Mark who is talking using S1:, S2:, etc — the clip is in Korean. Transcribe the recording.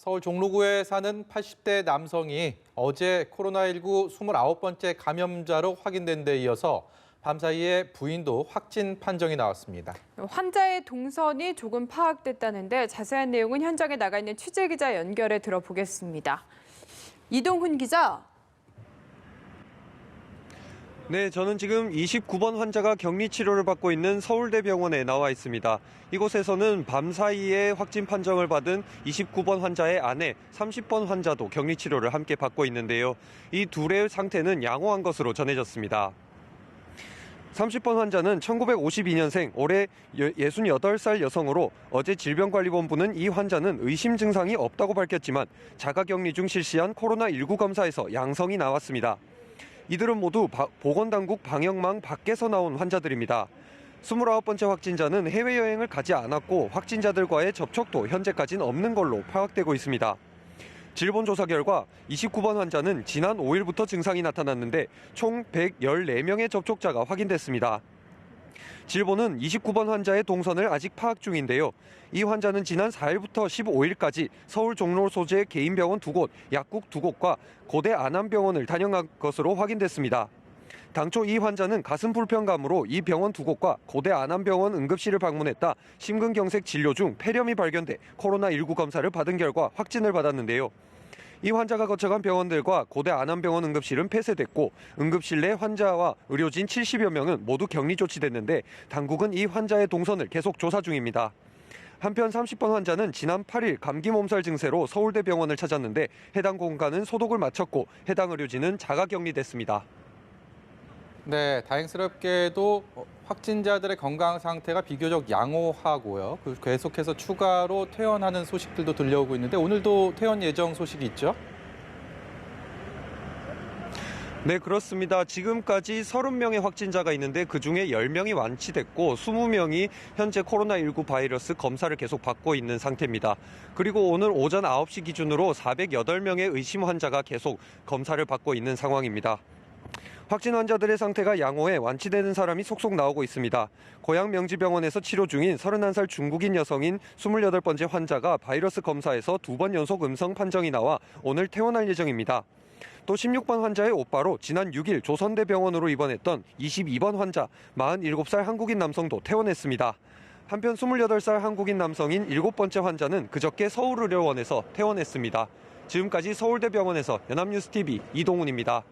S1: 서울 종로구에 사는 80대 남성이 어제 코로나19 29번째 감염자로 확인된 데 이어서 밤사이에 부인도 확진 판정이 나왔습니다.
S2: 환자의 동선이 조금 파악됐다는데 자세한 내용은 현장에 나가 있는 취재기자 연결해 들어보겠습니다. 이동훈 기자.
S3: 네, 저는 지금 29번 환자가 격리 치료를 받고 있는 서울대병원에 나와 있습니다. 이곳에서는 밤사이에 확진 판정을 받은 29번 환자의 아내 30번 환자도 격리 치료를 함께 받고 있는데요. 이 둘의 상태는 양호한 것으로 전해졌습니다. 30번 환자는 1952년생 올해 68살 여성으로 어제 질병관리본부는 이 환자는 의심 증상이 없다고 밝혔지만 자가격리 중 실시한 코로나19 검사에서 양성이 나왔습니다. 이들은 모두 보건당국 방역망 밖에서 나온 환자들입니다. 29번째 확진자는 해외여행을 가지 않았고 확진자들과의 접촉도 현재까지는 없는 걸로 파악되고 있습니다. 질본 조사 결과 29번 환자는 지난 5일부터 증상이 나타났는데 총 114명의 접촉자가 확인됐습니다. 질본은 29번 환자의 동선을 아직 파악 중인데요. 이 환자는 지난 4일부터 15일까지 서울 종로 소재 개인 병원 2곳, 약국 2곳과 고대 안암병원을 다녀간 것으로 확인됐습니다. 당초 이 환자는 가슴 불편감으로 이 병원 2곳과 고대 안암병원 응급실을 방문했다 심근경색 진료 중 폐렴이 발견돼 코로나19 검사를 받은 결과 확진을 받았는데요. 이 환자가 거쳐간 병원들과 고대 안암병원 응급실은 폐쇄됐고 응급실 내 환자와 의료진 70여 명은 모두 격리 조치됐는데 당국은 이 환자의 동선을 계속 조사 중입니다. 한편 30번 환자는 지난 8일 감기 몸살 증세로 서울대병원을 찾았는데 해당 공간은 소독을 마쳤고 해당 의료진은 자가격리됐습니다.
S1: 네, 다행스럽게도 확진자들의 건강 상태가 비교적 양호하고요. 계속해서 추가로 퇴원하는 소식들도 들려오고 있는데 오늘도 퇴원 예정 소식이 있죠?
S3: 네, 그렇습니다. 지금까지 30명의 확진자가 있는데 그중에 10명이 완치됐고 20명이 현재 코로나19 바이러스 검사를 계속 받고 있는 상태입니다. 그리고 오늘 오전 9시 기준으로 408명의 의심 환자가 계속 검사를 받고 있는 상황입니다. 확진 환자들의 상태가 양호해 완치되는 사람이 속속 나오고 있습니다. 고양 명지병원에서 치료 중인 31살 중국인 여성인 28번째 환자가 바이러스 검사에서 2번 연속 음성 판정이 나와 오늘 퇴원할 예정입니다. 또 16번 환자의 오빠로 지난 6일 조선대병원으로 입원했던 22번 환자 47살 한국인 남성도 퇴원했습니다. 한편 28살 한국인 남성인 7번째 환자는 그저께 서울의료원에서 퇴원했습니다. 지금까지 서울대병원에서 연합뉴스TV 이동훈입니다.